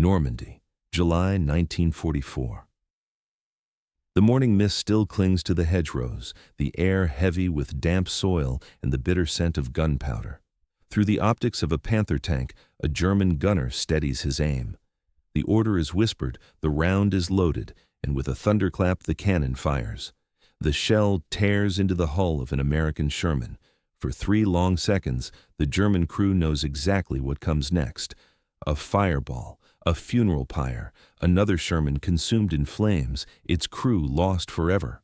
Normandy, July 1944. The morning mist still clings to the hedgerows, the air heavy with damp soil and the bitter scent of gunpowder. Through the optics of a Panther tank, a German gunner steadies his aim. The order is whispered, the round is loaded, and with a thunderclap the cannon fires. The shell tears into the hull of an American Sherman. For 3 long seconds, the German crew knows exactly what comes next. A fireball, a funeral pyre, another Sherman consumed in flames, its crew lost forever.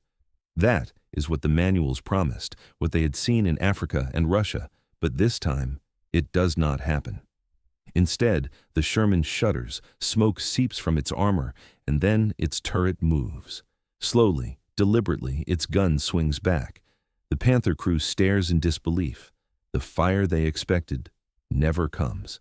That is what the manuals promised, what they had seen in Africa and Russia, but this time it does not happen. Instead, the Sherman shudders, smoke seeps from its armor, and then its turret moves. Slowly, deliberately, its gun swings back. The Panther crew stares in disbelief. The fire they expected never comes.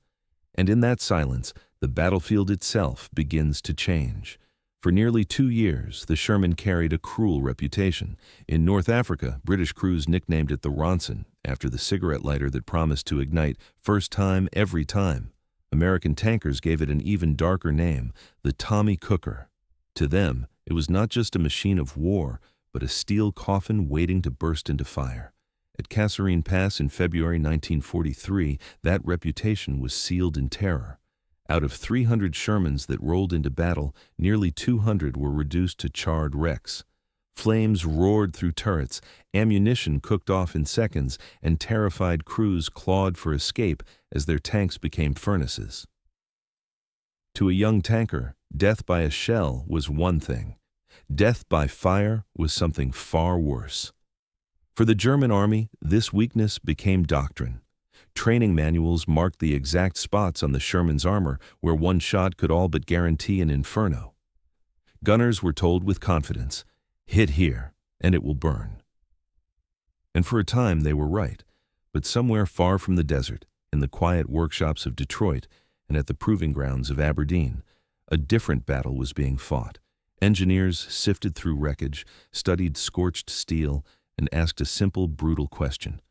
And in that silence, the battlefield itself begins to change. For nearly 2 years, the Sherman carried a cruel reputation. In North Africa, British crews nicknamed it the Ronson, after the cigarette lighter that promised to ignite first time, every time. American tankers gave it an even darker name, the Tommy Cooker. To them, it was not just a machine of war, but a steel coffin waiting to burst into fire. At Kasserine Pass in February 1943, that reputation was sealed in terror. Out of 300 Shermans that rolled into battle, nearly 200 were reduced to charred wrecks. Flames roared through turrets, ammunition cooked off in seconds, and terrified crews clawed for escape as their tanks became furnaces. To a young tanker, death by a shell was one thing. Death by fire was something far worse. For the German army, this weakness became doctrine. Training manuals marked the exact spots on the Sherman's armor where one shot could all but guarantee an inferno. Gunners were told with confidence, "Hit here, and it will burn." And for a time they were right, but somewhere far from the desert, in the quiet workshops of Detroit and at the proving grounds of Aberdeen, a different battle was being fought. Engineers sifted through wreckage, studied scorched steel, and asked a simple, brutal question.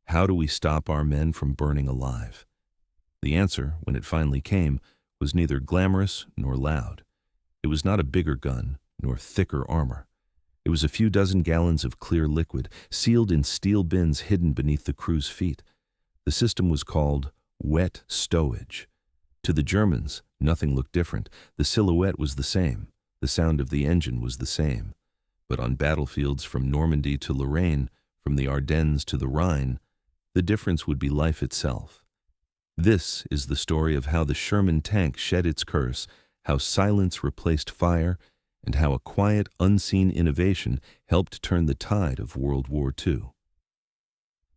How do we stop our men from burning alive? The answer, when it finally came, was neither glamorous nor loud. It was not a bigger gun, nor thicker armor. It was a few dozen gallons of clear liquid, sealed in steel bins hidden beneath the crew's feet. The system was called wet stowage. To the Germans, nothing looked different. The silhouette was the same. The sound of the engine was the same. But on battlefields from Normandy to Lorraine, from the Ardennes to the Rhine, the difference would be life itself. This is the story of how the Sherman Tank shed its curse, how silence replaced fire, and how a quiet, unseen innovation helped turn the tide of World War II.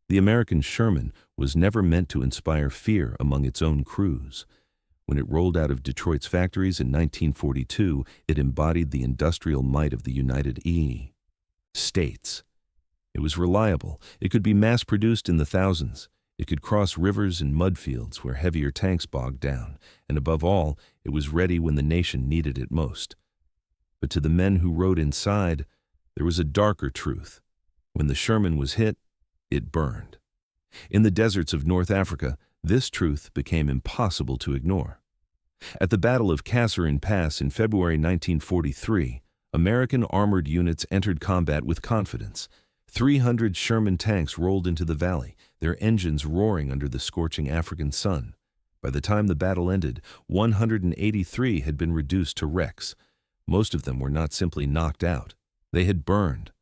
The American Sherman was never meant to inspire fear among its own crews. When it rolled out of Detroit's factories in 1942, it embodied the industrial might of the United States. It was reliable. It could be mass-produced in the thousands. It could cross rivers and mud fields where heavier tanks bogged down. And above all, it was ready when the nation needed it most. But to the men who rode inside, there was a darker truth. When the Sherman was hit, it burned. In the deserts of North Africa, this truth became impossible to ignore. At the Battle of Kasserine Pass in February 1943, American armored units entered combat with confidence. 300 Sherman tanks rolled into the valley, their engines roaring under the scorching African sun. By the time the battle ended, 183 had been reduced to wrecks. Most of them were not simply knocked out. They had burned.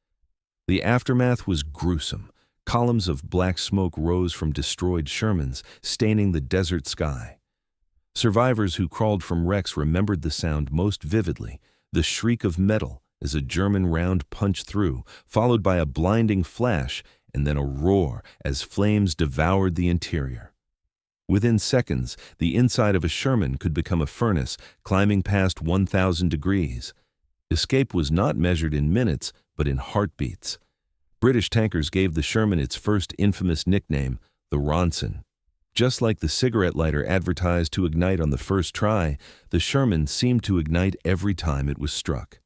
The aftermath was gruesome. Columns of black smoke rose from destroyed Shermans, staining the desert sky. Survivors who crawled from wrecks remembered the sound most vividly, the shriek of metal as a German round punched through, followed by a blinding flash and then a roar as flames devoured the interior. Within seconds, the inside of a Sherman could become a furnace, climbing past 1,000 degrees. Escape was not measured in minutes, but in heartbeats. British tankers gave the Sherman its first infamous nickname, the Ronson. Just like the cigarette lighter advertised to ignite on the first try, the Sherman seemed to ignite every time it was struck.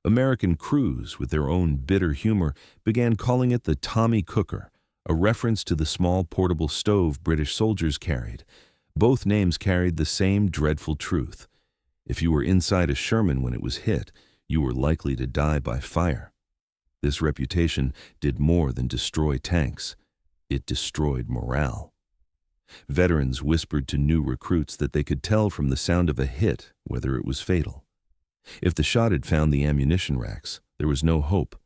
American crews, with their own bitter humor, began calling it the Tommy Cooker, a reference to the small portable stove British soldiers carried. Both names carried the same dreadful truth. If you were inside a Sherman when it was hit, you were likely to die by fire. This reputation did more than destroy tanks. It destroyed morale. Veterans whispered to new recruits that they could tell from the sound of a hit whether it was fatal. If the shot had found the ammunition racks, there was no hope.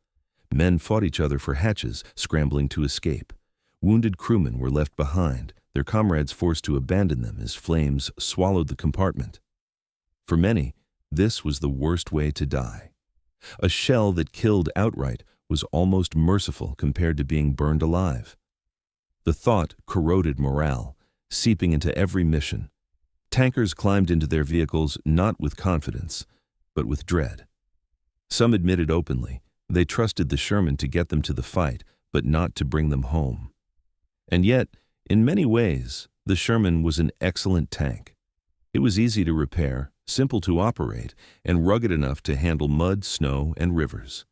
Men fought each other for hatches, scrambling to escape. Wounded crewmen were left behind, their comrades forced to abandon them as flames swallowed the compartment. For many, this was the worst way to die. A shell that killed outright was almost merciful compared to being burned alive. The thought corroded morale, seeping into every mission. Tankers climbed into their vehicles not with confidence, but with dread. Some admitted openly they trusted the Sherman to get them to the fight, but not to bring them home. And yet, in many ways, the Sherman was an excellent tank. It was easy to repair, simple to operate, and rugged enough to handle mud, snow, and rivers.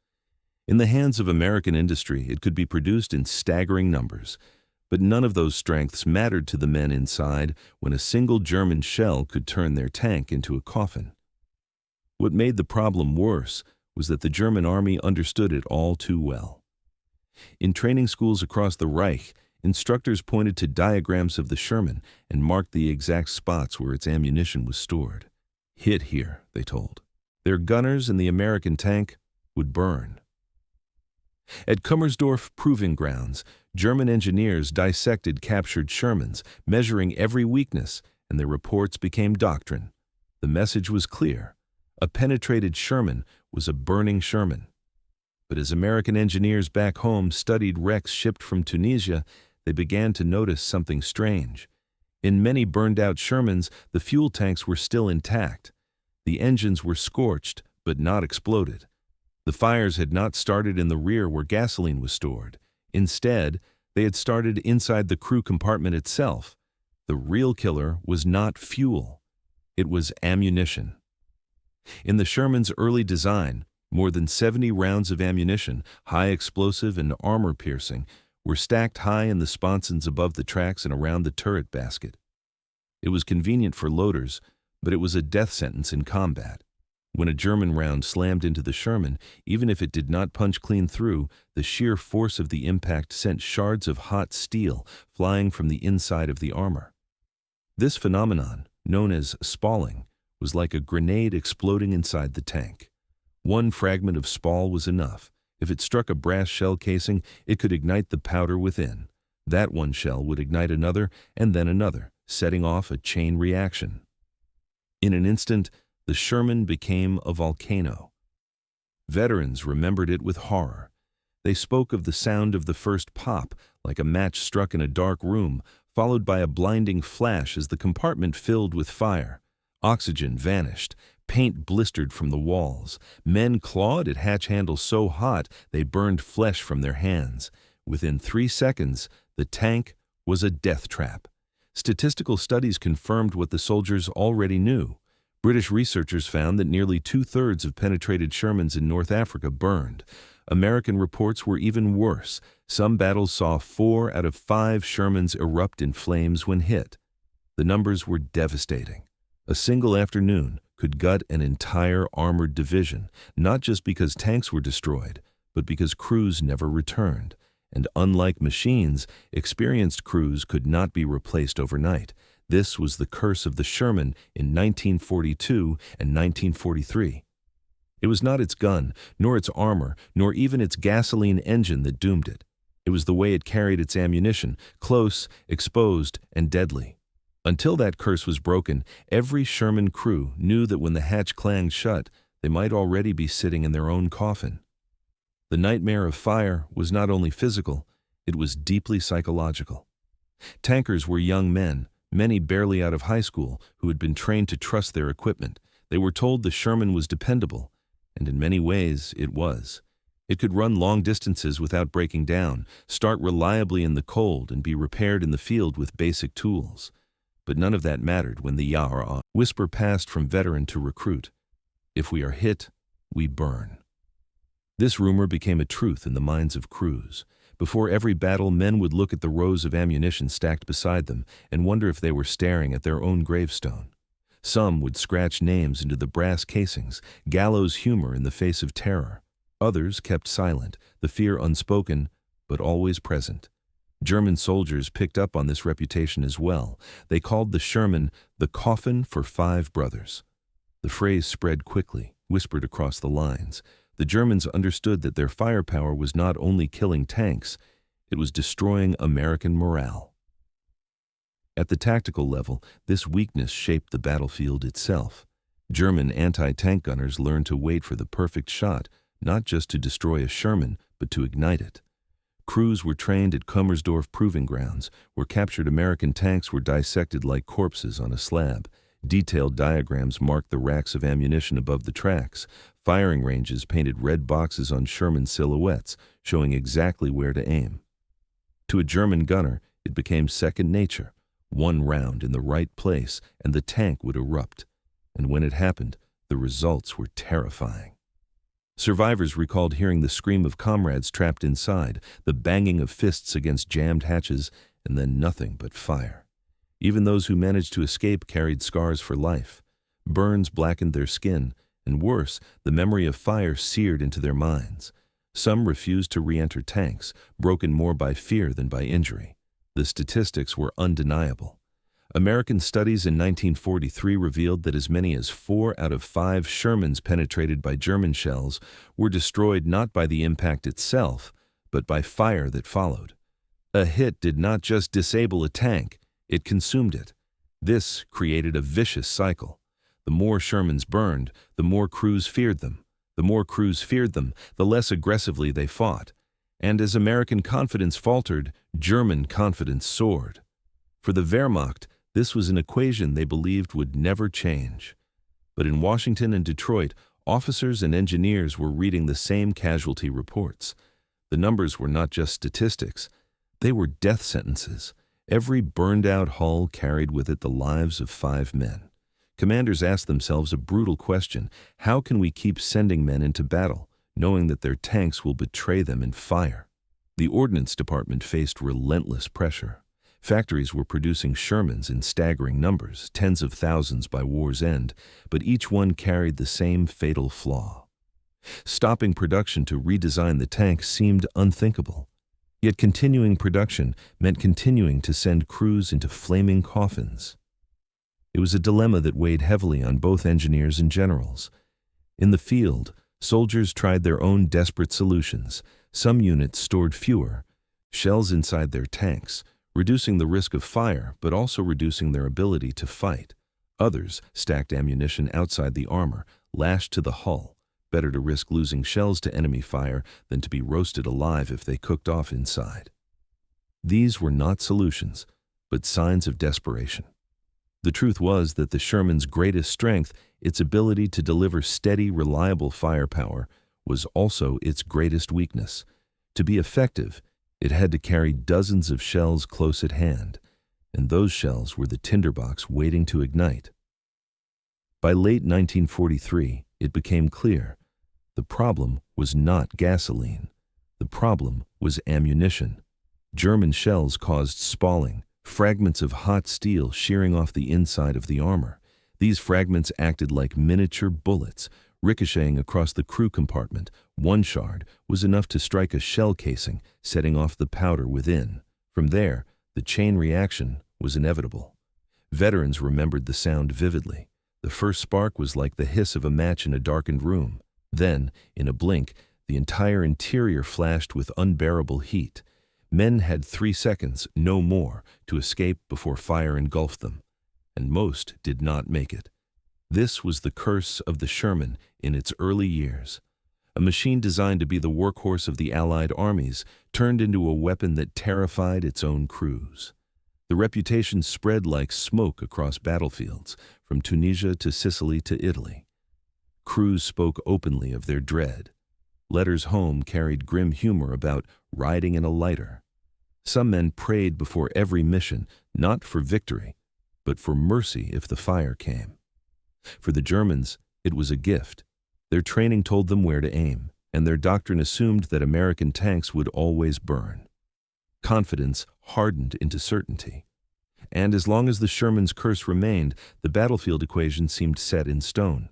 In the hands of American industry, it could be produced in staggering numbers, but none of those strengths mattered to the men inside when a single German shell could turn their tank into a coffin. What made the problem worse was that the German army understood it all too well. In training schools across the Reich, instructors pointed to diagrams of the Sherman and marked the exact spots where its ammunition was stored. "Hit here," they told. Their gunners in the American tank would burn. At Kummersdorf Proving Grounds, German engineers dissected captured Shermans, measuring every weakness, and their reports became doctrine. The message was clear. A penetrated Sherman was a burning Sherman. But as American engineers back home studied wrecks shipped from Tunisia, they began to notice something strange. In many burned-out Shermans, the fuel tanks were still intact. The engines were scorched, but not exploded. The fires had not started in the rear where gasoline was stored. Instead, they had started inside the crew compartment itself. The real killer was not fuel. It was ammunition. In the Sherman's early design, more than 70 rounds of ammunition, high explosive and armor-piercing, were stacked high in the sponsons above the tracks and around the turret basket. It was convenient for loaders, but it was a death sentence in combat. When a German round slammed into the Sherman, even if it did not punch clean through, the sheer force of the impact sent shards of hot steel flying from the inside of the armor. This phenomenon, known as spalling, was like a grenade exploding inside the tank. One fragment of spall was enough. If it struck a brass shell casing, it could ignite the powder within. That one shell would ignite another and then another, setting off a chain reaction. In an instant, the Sherman became a volcano. Veterans remembered it with horror. They spoke of the sound of the first pop, like a match struck in a dark room, followed by a blinding flash as the compartment filled with fire. Oxygen vanished. Paint blistered from the walls. Men clawed at hatch handles so hot they burned flesh from their hands. Within 3 seconds, the tank was a death trap. Statistical studies confirmed what the soldiers already knew. British researchers found that nearly 2/3 of penetrated Shermans in North Africa burned. American reports were even worse. Some battles saw 4 out of 5 Shermans erupt in flames when hit. The numbers were devastating. A single afternoon could gut an entire armored division, not just because tanks were destroyed, but because crews never returned. And unlike machines, experienced crews could not be replaced overnight. This was the curse of the Sherman in 1942 and 1943. It was not its gun, nor its armor, nor even its gasoline engine that doomed it. It was the way it carried its ammunition, close, exposed, and deadly. Until that curse was broken, every Sherman crew knew that when the hatch clanged shut, they might already be sitting in their own coffin. The nightmare of fire was not only physical, it was deeply psychological. Tankers were young men, many barely out of high school, who had been trained to trust their equipment. They were told the Sherman was dependable, and in many ways it was. It could run long distances without breaking down, start reliably in the cold, and be repaired in the field with basic tools. But none of that mattered when the Yara whisper passed from veteran to recruit. If we are hit, we burn. This rumor became a truth in the minds of crews. Before every battle, men would look at the rows of ammunition stacked beside them and wonder if they were staring at their own gravestone. Some would scratch names into the brass casings, gallows humor in the face of terror. Others kept silent, the fear unspoken, but always present. German soldiers picked up on this reputation as well. They called the Sherman the coffin for 5 brothers. The phrase spread quickly, whispered across the lines. The Germans understood that their firepower was not only killing tanks, it was destroying American morale. At the tactical level, this weakness shaped the battlefield itself. German anti-tank gunners learned to wait for the perfect shot, not just to destroy a Sherman, but to ignite it. Crews were trained at Kummersdorf proving grounds, where captured American tanks were dissected like corpses on a slab. Detailed diagrams marked the racks of ammunition above the tracks. Firing ranges painted red boxes on Sherman silhouettes, showing exactly where to aim. To a German gunner, it became second nature. One round in the right place, and the tank would erupt. And when it happened, the results were terrifying. Survivors recalled hearing the scream of comrades trapped inside, the banging of fists against jammed hatches, and then nothing but fire. Even those who managed to escape carried scars for life. Burns blackened their skin, and worse, the memory of fire seared into their minds. Some refused to re-enter tanks, broken more by fear than by injury. The statistics were undeniable. American studies in 1943 revealed that as many as 4 out of 5 Shermans penetrated by German shells were destroyed not by the impact itself, but by fire that followed. A hit did not just disable a tank, it consumed it. This created a vicious cycle. The more Shermans burned, the more crews feared them. The more crews feared them, the less aggressively they fought. And as American confidence faltered, German confidence soared. For the Wehrmacht, this was an equation they believed would never change. But in Washington and Detroit, officers and engineers were reading the same casualty reports. The numbers were not just statistics, they were death sentences. Every burned-out hull carried with it the lives of 5 men. Commanders asked themselves a brutal question: how can we keep sending men into battle, knowing that their tanks will betray them in fire? The Ordnance Department faced relentless pressure. Factories were producing Shermans in staggering numbers, tens of thousands by war's end, but each one carried the same fatal flaw. Stopping production to redesign the tank seemed unthinkable. Yet continuing production meant continuing to send crews into flaming coffins. It was a dilemma that weighed heavily on both engineers and generals. In the field, soldiers tried their own desperate solutions. Some units stored fewer shells inside their tanks, reducing the risk of fire but also reducing their ability to fight. Others stacked ammunition outside the armor, lashed to the hull. Better to risk losing shells to enemy fire than to be roasted alive if they cooked off inside. These were not solutions, but signs of desperation. The truth was that the Sherman's greatest strength, its ability to deliver steady, reliable firepower, was also its greatest weakness. To be effective, it had to carry dozens of shells close at hand, and those shells were the tinderbox waiting to ignite. By late 1943, it became clear the problem was not gasoline. The problem was ammunition. German shells caused spalling, fragments of hot steel shearing off the inside of the armor. These fragments acted like miniature bullets, ricocheting across the crew compartment. One shard was enough to strike a shell casing, setting off the powder within. From there, the chain reaction was inevitable. Veterans remembered the sound vividly. The first spark was like the hiss of a match in a darkened room. Then, in a blink, the entire interior flashed with unbearable heat. Men had 3 seconds, no more, to escape before fire engulfed them. And most did not make it. This was the curse of the Sherman in its early years. A machine designed to be the workhorse of the Allied armies turned into a weapon that terrified its own crews. The reputation spread like smoke across battlefields, from Tunisia to Sicily to Italy. Crews spoke openly of their dread. Letters home carried grim humor about riding in a lighter. Some men prayed before every mission, not for victory, but for mercy if the fire came. For the Germans, it was a gift. Their training told them where to aim, and their doctrine assumed that American tanks would always burn. Confidence hardened into certainty. And as long as the Sherman's curse remained, the battlefield equation seemed set in stone.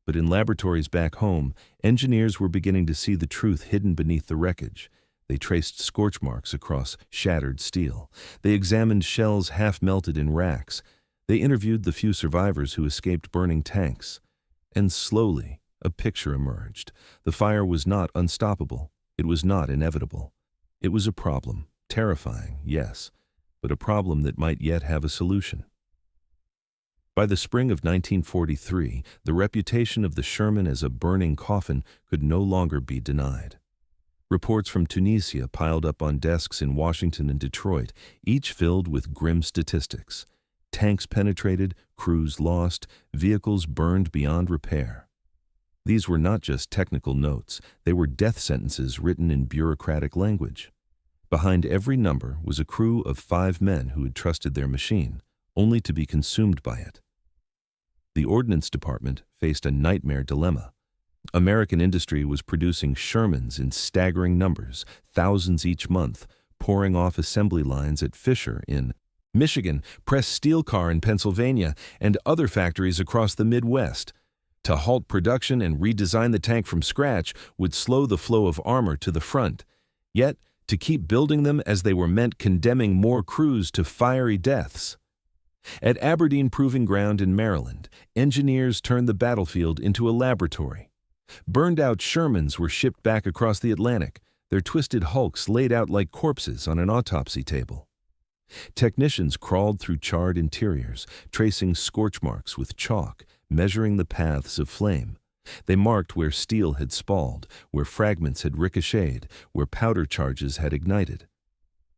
But in laboratories back home, engineers were beginning to see the truth hidden beneath the wreckage. They traced scorch marks across shattered steel. They examined shells half-melted in racks. They interviewed the few survivors who escaped burning tanks. And slowly, a picture emerged. The fire was not unstoppable. It was not inevitable. It was a problem, terrifying, yes, but a problem that might yet have a solution. By the spring of 1943, the reputation of the Sherman as a burning coffin could no longer be denied. Reports from Tunisia piled up on desks in Washington and Detroit, each filled with grim statistics. Tanks penetrated, crews lost, vehicles burned beyond repair. These were not just technical notes, they were death sentences written in bureaucratic language. Behind every number was a crew of 5 men who had trusted their machine, only to be consumed by it. The Ordnance Department faced a nightmare dilemma. American industry was producing Shermans in staggering numbers, thousands each month, pouring off assembly lines at Fisher in Michigan, Press Steel Car in Pennsylvania, and other factories across the Midwest. To halt production and redesign the tank from scratch would slow the flow of armor to the front. Yet, to keep building them as they were meant condemning more crews to fiery deaths. At Aberdeen Proving Ground in Maryland, engineers turned the battlefield into a laboratory. Burned-out Shermans were shipped back across the Atlantic, their twisted hulks laid out like corpses on an autopsy table. Technicians crawled through charred interiors, tracing scorch marks with chalk, measuring the paths of flame. They marked where steel had spalled, where fragments had ricocheted, where powder charges had ignited.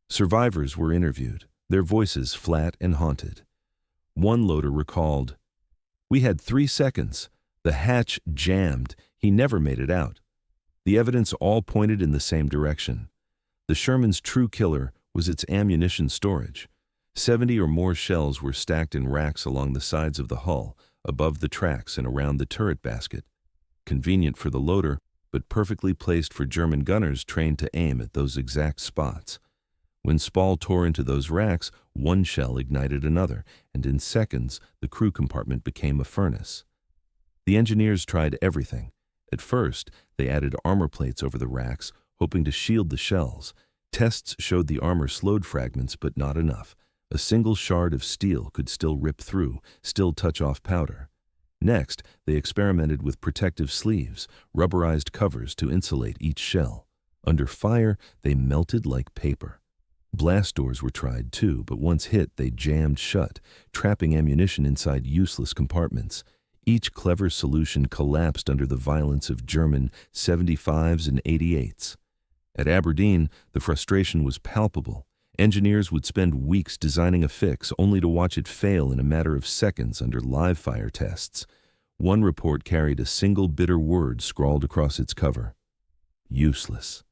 Survivors were interviewed, their voices flat and haunted. One loader recalled, "We had 3 seconds. The hatch jammed. He never made it out." The evidence all pointed in the same direction. The Sherman's true killer was its ammunition storage. 70 or more shells were stacked in racks along the sides of the hull, above the tracks and around the turret basket. Convenient for the loader, but perfectly placed for German gunners trained to aim at those exact spots. When Spall tore into those racks, one shell ignited another, and in seconds, the crew compartment became a furnace. The engineers tried everything. At first, they added armor plates over the racks, hoping to shield the shells. Tests showed the armor slowed fragments, but not enough. A single shard of steel could still rip through, still touch off powder. Next, they experimented with protective sleeves, rubberized covers to insulate each shell. Under fire, they melted like paper. Blast doors were tried too, but once hit, they jammed shut, trapping ammunition inside useless compartments. Each clever solution collapsed under the violence of German 75s and 88s. At Aberdeen, the frustration was palpable. Engineers would spend weeks designing a fix only to watch it fail in a matter of seconds under live fire tests. One report carried a single bitter word scrawled across its cover: useless.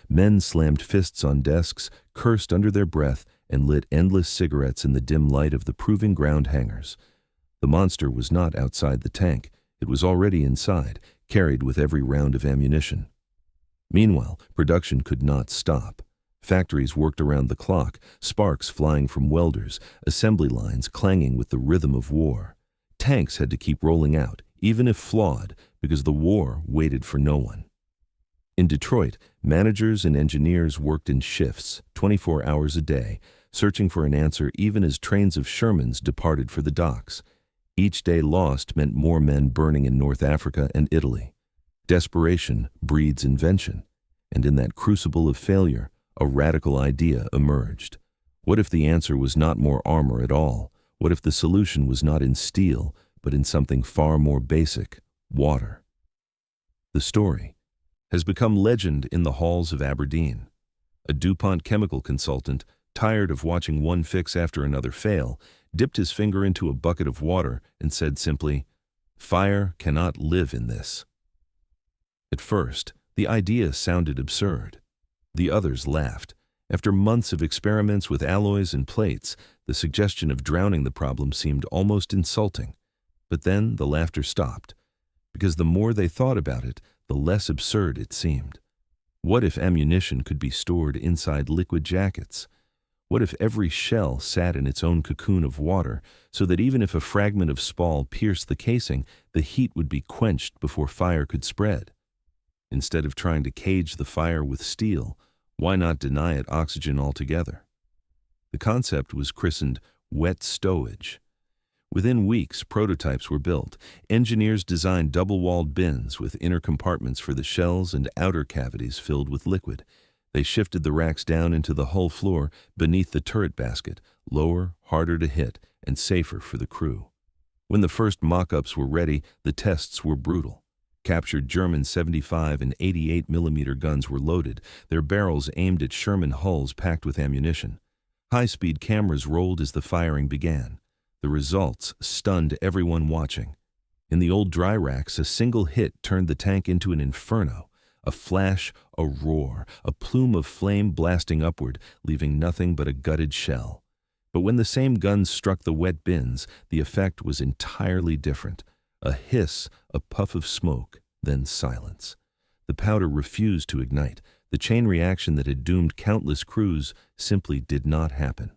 Men slammed fists on desks, cursed under their breath, and lit endless cigarettes in the dim light of the proving ground hangars. The monster was not outside the tank. It was already inside, carried with every round of ammunition. Meanwhile, production could not stop. Factories worked around the clock, sparks flying from welders, assembly lines clanging with the rhythm of war. Tanks had to keep rolling out, even if flawed, because the war waited for no one. In Detroit, managers and engineers worked in shifts, 24 hours a day, searching for an answer even as trains of Shermans departed for the docks. Each day lost meant more men burning in North Africa and Italy. Desperation breeds invention, and in that crucible of failure, a radical idea emerged. What if the answer was not more armor at all? What if the solution was not in steel, but in something far more basic: water? The story has become legend in the halls of Aberdeen. A DuPont chemical consultant, tired of watching one fix after another fail, dipped his finger into a bucket of water and said simply, "Fire cannot live in this." At first, the idea sounded absurd. The others laughed. After months of experiments with alloys and plates, the suggestion of drowning the problem seemed almost insulting. But then the laughter stopped, because the more they thought about it, the less absurd it seemed. What if ammunition could be stored inside liquid jackets? What if every shell sat in its own cocoon of water, so that even if a fragment of spall pierced the casing, the heat would be quenched before fire could spread? Instead of trying to cage the fire with steel, why not deny it oxygen altogether? The concept was christened wet stowage. Within weeks, prototypes were built. Engineers designed double-walled bins with inner compartments for the shells and outer cavities filled with liquid. They shifted the racks down into the hull floor beneath the turret basket, lower, harder to hit, and safer for the crew. When the first mock-ups were ready, the tests were brutal. Captured German 75 and 88 mm guns were loaded, their barrels aimed at Sherman hulls packed with ammunition. High-speed cameras rolled as the firing began. The results stunned everyone watching. In the old dry racks, a single hit turned the tank into an inferno. A flash, a roar, a plume of flame blasting upward, leaving nothing but a gutted shell. But when the same guns struck the wet bins, the effect was entirely different. A hiss, a puff of smoke, then silence. The powder refused to ignite. The chain reaction that had doomed countless crews simply did not happen.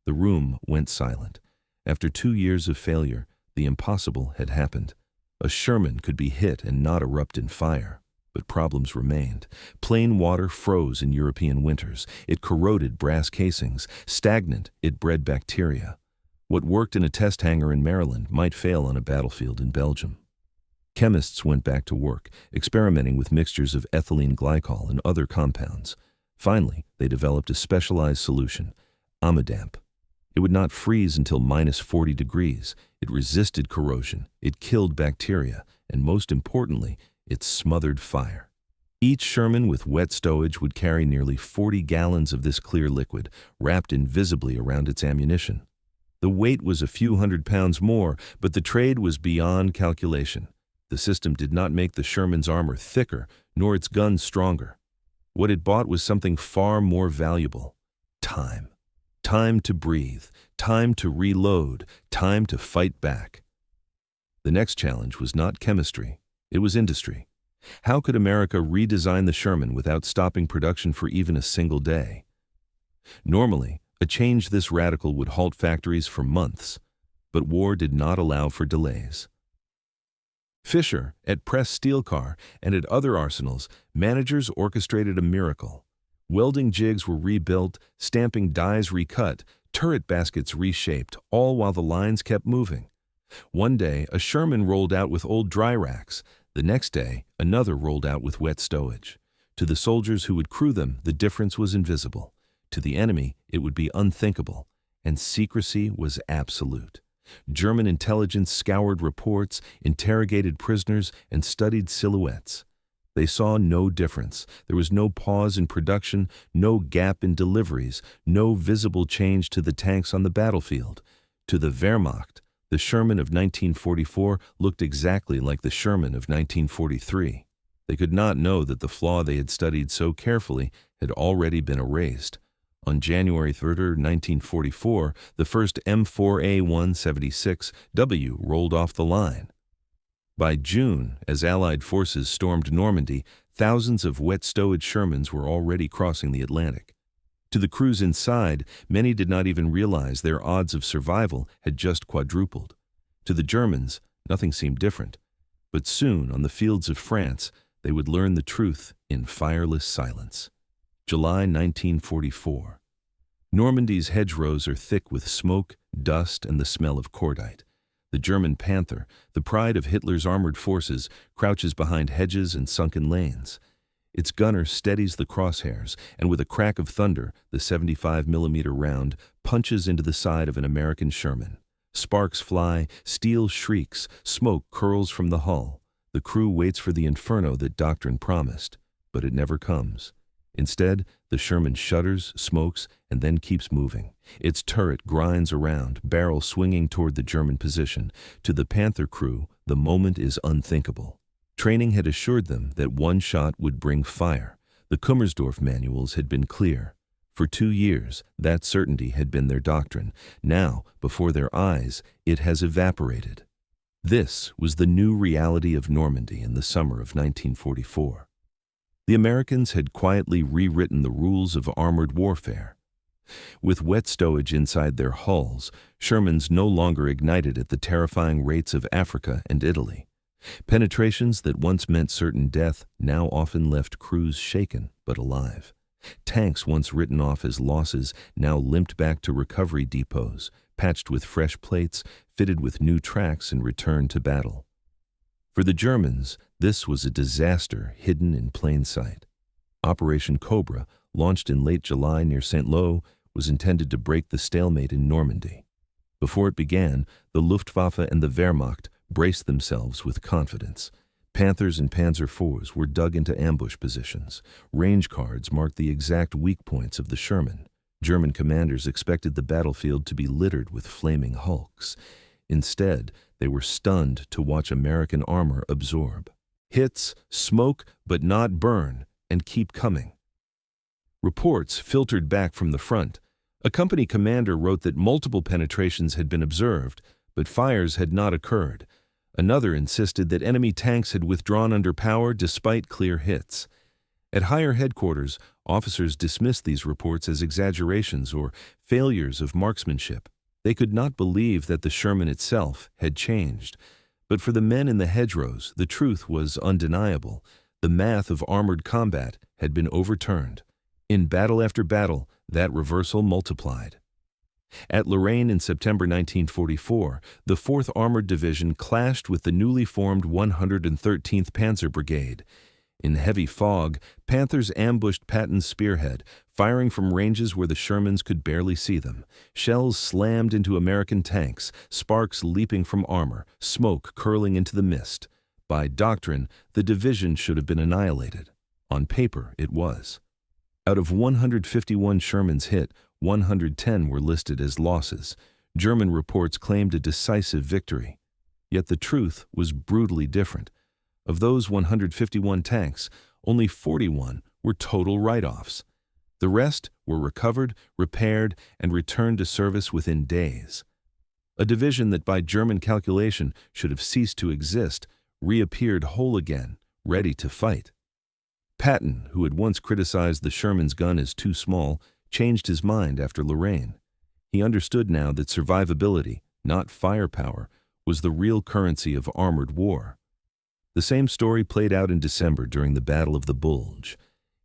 The room went silent. After 2 years of failure, the impossible had happened. A Sherman could be hit and not erupt in fire. But problems remained. Plain water froze in European winters. It corroded brass casings. Stagnant, it bred bacteria. What worked in a test hangar in Maryland might fail on a battlefield in Belgium. Chemists went back to work, experimenting with mixtures of ethylene glycol and other compounds. Finally, they developed a specialized solution, Amidamp. It would not freeze until -40 degrees. It resisted corrosion, it killed bacteria, and most importantly, it smothered fire. Each Sherman with wet stowage would carry nearly 40 gallons of this clear liquid, wrapped invisibly around its ammunition. The weight was a few hundred pounds more, but the trade was beyond calculation. The system did not make the Sherman's armor thicker, nor its guns stronger. What it bought was something far more valuable: time. Time to breathe, time to reload, time to fight back. The next challenge was not chemistry, it was industry. How could America redesign the Sherman without stopping production for even a single day? Normally, a change this radical would halt factories for months, but war did not allow for delays. Fisher, at Press Steel Car and at other arsenals, managers orchestrated a miracle. Welding jigs were rebuilt, stamping dies recut, turret baskets reshaped, all while the lines kept moving. One day, a Sherman rolled out with old dry racks. The next day, another rolled out with wet stowage. To the soldiers who would crew them, the difference was invisible. To the enemy, it would be unthinkable. And secrecy was absolute. German intelligence scoured reports, interrogated prisoners, and studied silhouettes. They saw no difference. There was no pause in production, no gap in deliveries, no visible change to the tanks on the battlefield. To the Wehrmacht, the Sherman of 1944 looked exactly like the Sherman of 1943. They could not know that the flaw they had studied so carefully had already been erased. On January 3, 1944, the first M4A176W rolled off the line. By June, as Allied forces stormed Normandy, thousands of wet stowage Shermans were already crossing the Atlantic. To the crews inside, many did not even realize their odds of survival had just quadrupled. To the Germans, nothing seemed different. But soon, on the fields of France, they would learn the truth in fireless silence. July 1944. Normandy's hedgerows are thick with smoke, dust, and the smell of cordite. The German Panther, the pride of Hitler's armored forces, crouches behind hedges and sunken lanes. Its gunner steadies the crosshairs, and with a crack of thunder, the 75 mm round punches into the side of an American Sherman. Sparks fly, steel shrieks, smoke curls from the hull. The crew waits for the inferno that doctrine promised, but it never comes. Instead, the Sherman shudders, smokes, and then keeps moving. Its turret grinds around, barrel swinging toward the German position. To the Panther crew, the moment is unthinkable. Training had assured them that one shot would bring fire. The Kummersdorf manuals had been clear. For 2 years, that certainty had been their doctrine. Now, before their eyes, it has evaporated. This was the new reality of Normandy in the summer of 1944. The Americans had quietly rewritten the rules of armored warfare. With wet stowage inside their hulls, Shermans no longer ignited at the terrifying rates of Africa and Italy. Penetrations that once meant certain death now often left crews shaken but alive. Tanks once written off as losses now limped back to recovery depots, patched with fresh plates, fitted with new tracks, and returned to battle. For the Germans, this was a disaster hidden in plain sight. Operation Cobra, launched in late July near Saint-Lô, was intended to break the stalemate in Normandy. Before it began, the Luftwaffe and the Wehrmacht braced themselves with confidence. Panthers and Panzer IVs were dug into ambush positions. Range cards marked the exact weak points of the Sherman. German commanders expected the battlefield to be littered with flaming hulks. Instead, they were stunned to watch American armor absorb. Hits, smoke, but not burn, and keep coming. Reports filtered back from the front. A company commander wrote that multiple penetrations had been observed, but fires had not occurred. Another insisted that enemy tanks had withdrawn under power despite clear hits. At higher headquarters, officers dismissed these reports as exaggerations or failures of marksmanship. They could not believe that the Sherman itself had changed. But for the men in the hedgerows, the truth was undeniable. The math of armored combat had been overturned. In battle after battle, that reversal multiplied. At Lorraine in September 1944, the 4th Armored Division clashed with the newly formed 113th Panzer Brigade. In heavy fog, Panthers ambushed Patton's spearhead, firing from ranges where the Shermans could barely see them. Shells slammed into American tanks, sparks leaping from armor, smoke curling into the mist. By doctrine, the division should have been annihilated. On paper, it was. Out of 151 Shermans hit, 110 were listed as losses. German reports claimed a decisive victory. Yet the truth was brutally different. Of those 151 tanks, only 41 were total write-offs. The rest were recovered, repaired, and returned to service within days. A division that by German calculation should have ceased to exist reappeared whole again, ready to fight. Patton, who had once criticized the Sherman's gun as too small, changed his mind after Lorraine. He understood now that survivability, not firepower, was the real currency of armored war. The same story played out in December during the Battle of the Bulge.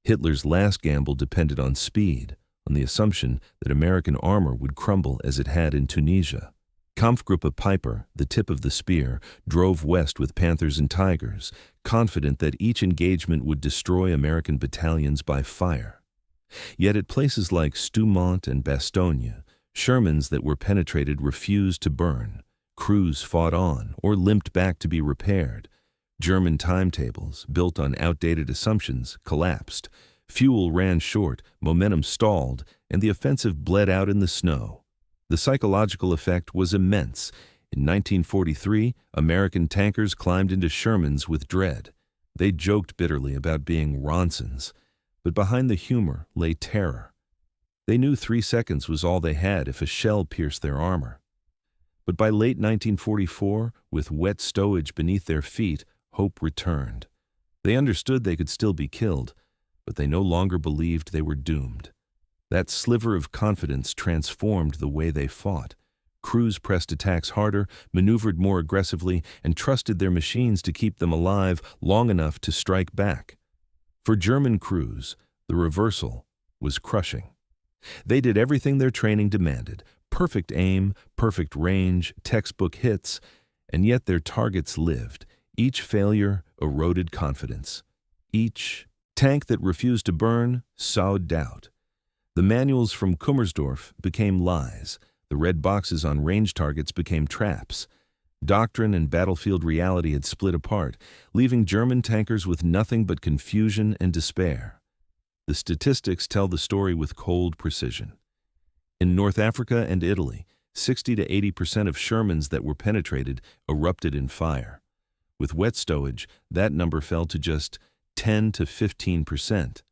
Hitler's last gamble depended on speed, on the assumption that American armor would crumble as it had in Tunisia. Kampfgruppe Piper, the tip of the spear, drove west with Panthers and Tigers, confident that each engagement would destroy American battalions by fire. Yet at places like Stoumont and Bastogne, Shermans that were penetrated refused to burn. Crews fought on or limped back to be repaired. German timetables, built on outdated assumptions, collapsed. Fuel ran short, momentum stalled, and the offensive bled out in the snow. The psychological effect was immense. In 1943, American tankers climbed into Shermans with dread. They joked bitterly about being Ronsons, but behind the humor lay terror. They knew 3 seconds was all they had if a shell pierced their armor. But by late 1944, with wet stowage beneath their feet, hope returned. They understood they could still be killed, but they no longer believed they were doomed. That sliver of confidence transformed the way they fought. Crews pressed attacks harder, maneuvered more aggressively, and trusted their machines to keep them alive long enough to strike back. For German crews, the reversal was crushing. They did everything their training demanded: perfect aim, perfect range, textbook hits, and yet their targets lived. Each failure eroded confidence. Each tank that refused to burn sowed doubt. The manuals from Kummersdorf became lies. The red boxes on range targets became traps. Doctrine and battlefield reality had split apart, leaving German tankers with nothing but confusion and despair. The statistics tell the story with cold precision. In North Africa and Italy, 60 to 80% of Shermans that were penetrated erupted in fire. With wet stowage, that number fell to just 10 to 15%.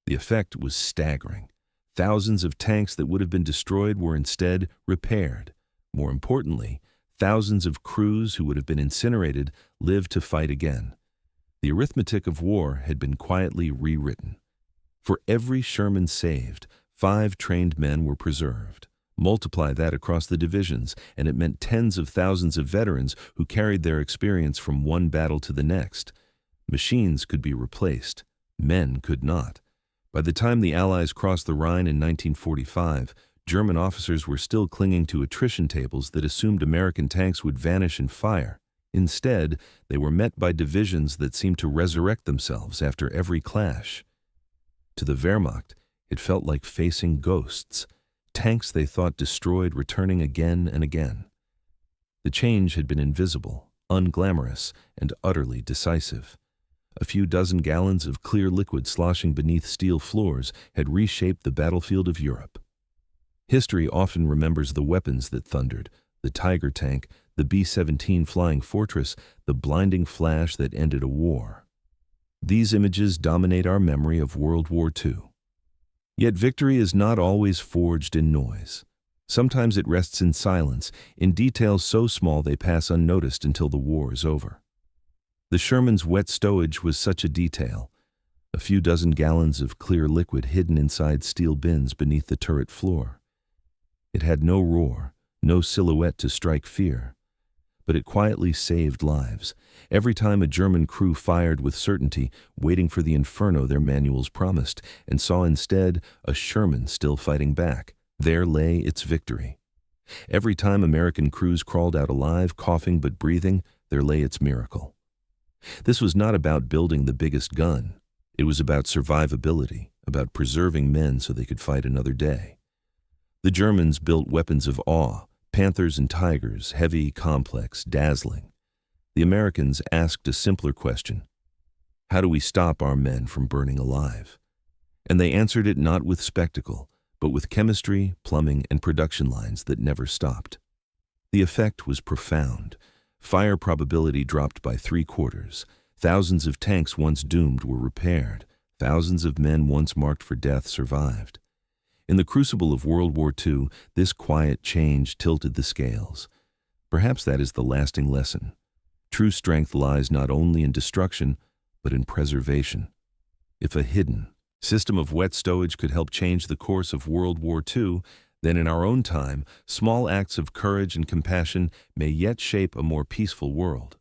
The effect was staggering. Thousands of tanks that would have been destroyed were instead repaired. More importantly, thousands of crews who would have been incinerated lived to fight again. The arithmetic of war had been quietly rewritten. For every Sherman saved, 5 trained men were preserved. Multiply that across the divisions, and it meant tens of thousands of veterans who carried their experience from one battle to the next. Machines could be replaced. Men could not. By the time the Allies crossed the Rhine in 1945, German officers were still clinging to attrition tables that assumed American tanks would vanish in fire. Instead, they were met by divisions that seemed to resurrect themselves after every clash. To the Wehrmacht, it felt like facing ghosts, tanks they thought destroyed returning again and again. The change had been invisible, unglamorous, and utterly decisive. A few dozen gallons of clear liquid sloshing beneath steel floors had reshaped the battlefield of Europe. History often remembers the weapons that thundered, the Tiger tank, the B-17 Flying Fortress, the blinding flash that ended a war. These images dominate our memory of World War II. Yet victory is not always forged in noise. Sometimes it rests in silence, in details so small they pass unnoticed until the war is over. The Sherman's wet stowage was such a detail. A few dozen gallons of clear liquid hidden inside steel bins beneath the turret floor. It had no roar, no silhouette to strike fear. But it quietly saved lives. Every time a German crew fired with certainty, waiting for the inferno their manuals promised, and saw instead a Sherman still fighting back, there lay its victory. Every time American crews crawled out alive, coughing but breathing, there lay its miracle. This was not about building the biggest gun. It was about survivability, about preserving men so they could fight another day. The Germans built weapons of awe, Panthers and Tigers, heavy, complex, dazzling. The Americans asked a simpler question: how do we stop our men from burning alive? And they answered it not with spectacle, but with chemistry, plumbing, and production lines that never stopped. The effect was profound. Fire probability dropped by 3/4. Thousands of tanks once doomed were repaired. Thousands of men once marked for death survived. In the crucible of World War II, this quiet change tilted the scales. Perhaps that is the lasting lesson. True strength lies not only in destruction, but in preservation. If a hidden system of wet stowage could help change the course of World War II, then in our own time, small acts of courage and compassion may yet shape a more peaceful world.